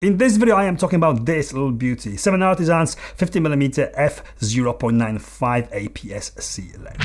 In this video I am talking about this little beauty, 7Artisans 50mm f0.95 APS-C lens.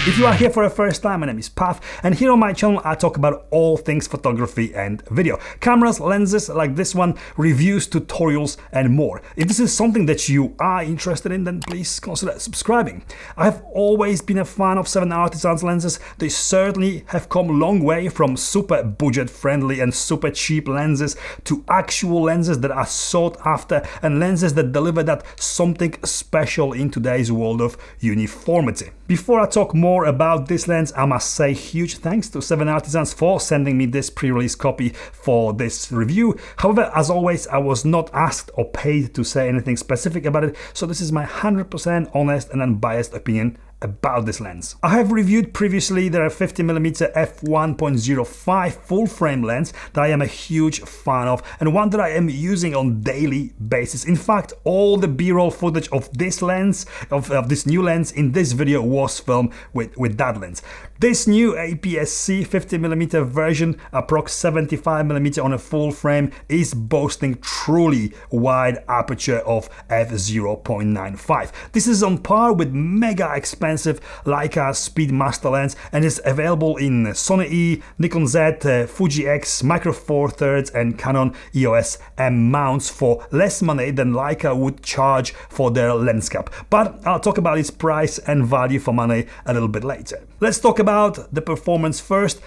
If you are here for the first time, my name is Pav, and here on my channel I talk about all things photography and video. Cameras, lenses like this one, reviews, tutorials and more. If this is something that you are interested in, then please consider subscribing. I have always been a fan of 7Artisans lenses. They certainly have come a long way from super budget friendly and super cheap lenses to actual lenses that are sought after and lenses that deliver that something special in today's world of uniformity. Before I talk more about this lens, I must say huge thanks to 7Artisans for sending me this pre-release copy for this review. However, as always, I was not asked or paid to say anything specific about it, so this is my 100% honest and unbiased opinion about this lens. I have reviewed previously their 50mm f1.05 full frame lens that I am a huge fan of and one that I am using on daily basis. In fact, all the b-roll footage of this lens, of this new lens in this video was filmed with that lens. This new APS-C 50mm version, approx 75mm on a full frame, is boasting truly wide aperture of f0.95. This is on par with mega expensive Leica Speedmaster lens and is available in Sony-E, Nikon Z, Fuji X, Micro Four Thirds and Canon EOSM mounts for less money than Leica would charge for their lens cap. But I'll talk about its price and value for money a little bit later. Let's talk about the performance first.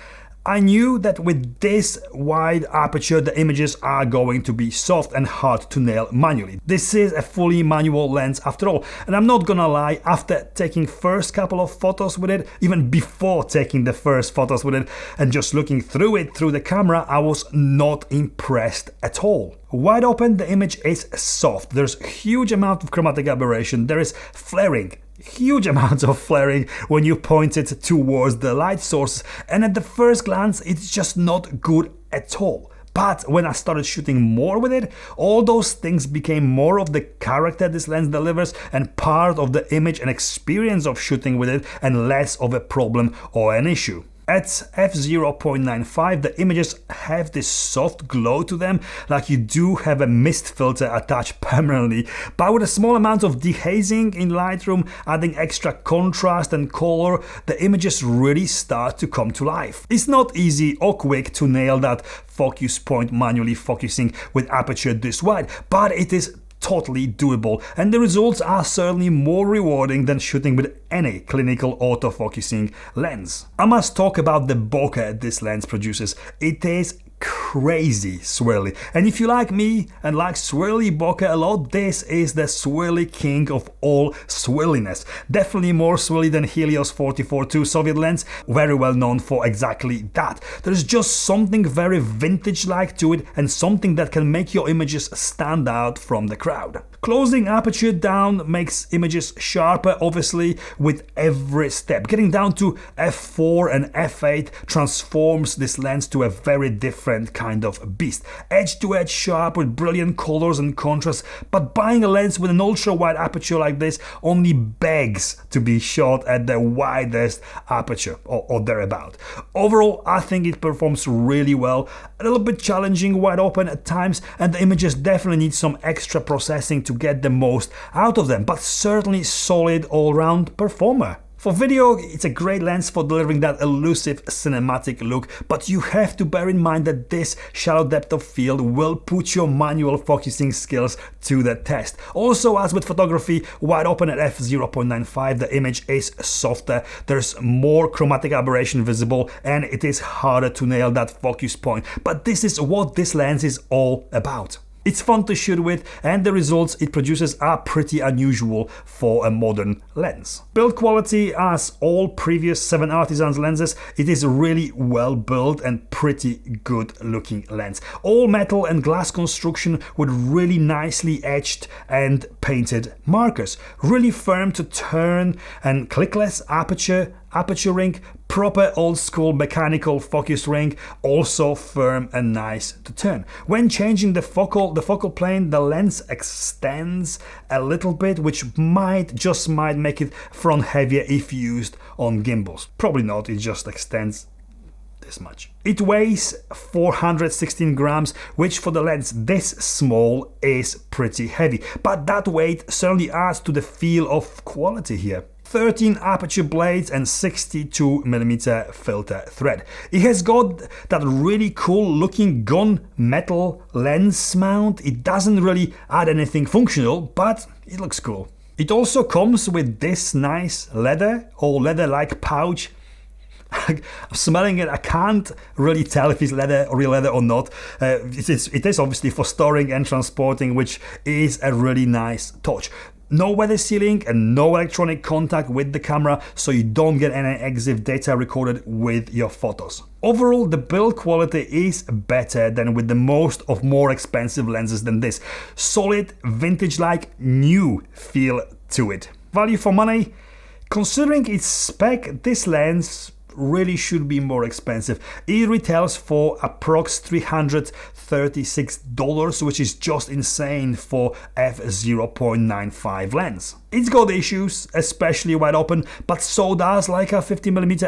I knew that with this wide aperture the images are going to be soft and hard to nail manually. This is a fully manual lens after all, and I'm not gonna lie, after taking first couple of photos with it, even before taking the first photos with it and just looking through it through the camera, I was not impressed at all. Wide open the image is soft, there's huge amount of chromatic aberration, there is flaring. Huge amounts of flaring when you point it towards the light source, and at the first glance it's just not good at all. But when I started shooting more with it, all those things became more of the character this lens delivers and part of the image and experience of shooting with it and less of a problem or an issue. At f0.95 the images have this soft glow to them, like you do have a mist filter attached permanently, but with a small amount of dehazing in Lightroom, adding extra contrast and color, the images really start to come to life. It's not easy or quick to nail that focus point manually focusing with aperture this wide, but it is totally doable, and the results are certainly more rewarding than shooting with any clinical autofocusing lens. I must talk about the bokeh this lens produces. It is crazy swirly, and if you like me and like swirly bokeh a lot, this is the swirly king of all swirliness. Definitely more swirly than Helios 44-2 Soviet lens, very well known for exactly that. There's just something very vintage-like to it and something that can make your images stand out from the crowd. Closing aperture down makes images sharper, obviously, with every step. Getting down to f4 and f8 transforms this lens to a very different kind of beast. Edge to edge sharp with brilliant colors and contrast, but buying a lens with an ultra wide aperture like this only begs to be shot at the widest aperture or thereabout. Overall, I think it performs really well, a little bit challenging wide open at times, and the images definitely need some extra processing to get the most out of them, but certainly solid all-round performer. For video, it's a great lens for delivering that elusive cinematic look, but you have to bear in mind that this shallow depth of field will put your manual focusing skills to the test. Also, as with photography, wide open at f0.95 the image is softer, there's more chromatic aberration visible, and it is harder to nail that focus point. But this is what this lens is all about. It's fun to shoot with, and the results it produces are pretty unusual for a modern lens. Build quality, as all previous 7Artisans lenses, it is really well built and pretty good looking lens. All metal and glass construction with really nicely etched and painted markers. Really firm to turn and clickless aperture, aperture ring, proper old school mechanical focus ring, also firm and nice to turn. When changing the focal plane, the lens extends a little bit, which just might make it front heavier if used on gimbals. Probably not, it just extends this much. It weighs 416 grams, which for the lens this small is pretty heavy, but that weight certainly adds to the feel of quality here. 13 aperture blades and 62mm filter thread. It has got that really cool looking gunmetal lens mount. It doesn't really add anything functional, but it looks cool. It also comes with this nice leather or leather-like pouch. I'm smelling it, I can't really tell if it's leather or real leather or not. It is obviously for storing and transporting, which is a really nice touch. No weather sealing and no electronic contact with the camera, so you don't get any EXIF data recorded with your photos. Overall, the build quality is better than with the most of more expensive lenses than this. Solid, vintage-like, new feel to it. Value for money? Considering its spec, this lens really should be more expensive. It retails for approx $336, which is just insane for f0.95 lens. It's got issues, especially wide open, but so does like a 50mm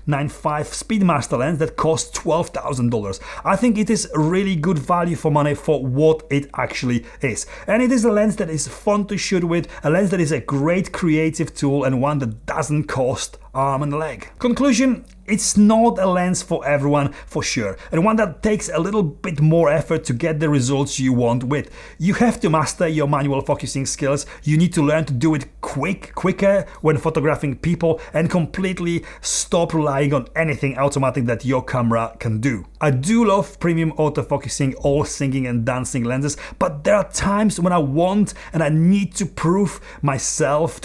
f0.95 Speedmaster lens that costs $12,000. I think it is really good value for money for what it actually is. And it is a lens that is fun to shoot with, a lens that is a great creative tool, and one that doesn't cost arm and leg. Conclusion, it's not a lens for everyone for sure, and one that takes a little bit more effort to get the results you want with. You have to master your manual focusing skills, you need to learn to do it quicker when photographing people, and completely stop relying on anything automatic that your camera can do. I do love premium autofocusing, all singing and dancing lenses, but there are times when I want and I need to prove myself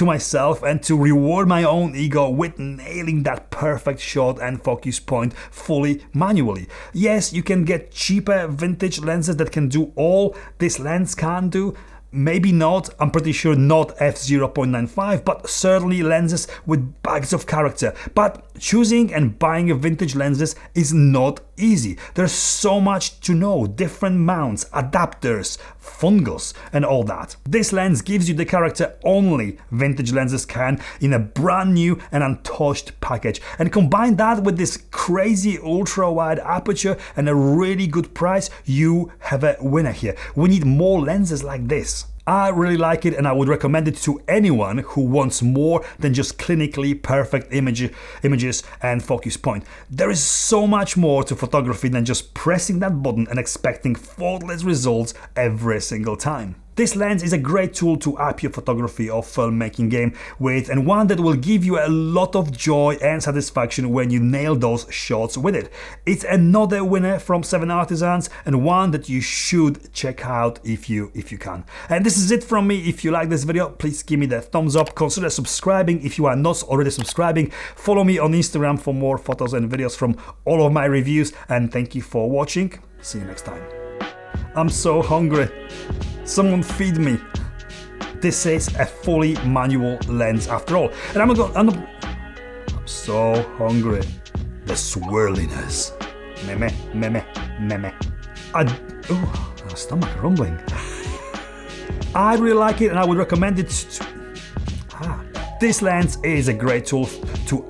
and to reward my own ego with nailing that perfect shot and focus point fully manually. Yes, you can get cheaper vintage lenses that can do all this lens can do. Maybe not, I'm pretty sure not f0.95, but certainly lenses with bags of character. But choosing and buying vintage lenses is not easy. There's so much to know, different mounts, adapters, fungals and all that. This lens gives you the character only vintage lenses can in a brand new and untouched package. And combine that with this crazy ultra wide aperture and a really good price, you have a winner here. We need more lenses like this. I really like it and I would recommend it to anyone who wants more than just clinically perfect images and focus point. There is so much more to photography than just pressing that button and expecting faultless results every single time. This lens is a great tool to up your photography or filmmaking game with, and one that will give you a lot of joy and satisfaction when you nail those shots with it. It's another winner from 7Artisans and one that you should check out if you can. And this is it from me. If you like this video, please give me the thumbs up. Consider subscribing if you are not already subscribing. Follow me on Instagram for more photos and videos from all of my reviews, and thank you for watching. See you next time. I'm so hungry. Someone feed me. This is a fully manual lens after all. And I'm so hungry. The swirliness. Meme. My stomach rumbling. I really like it and I would recommend it to... This lens is a great tool to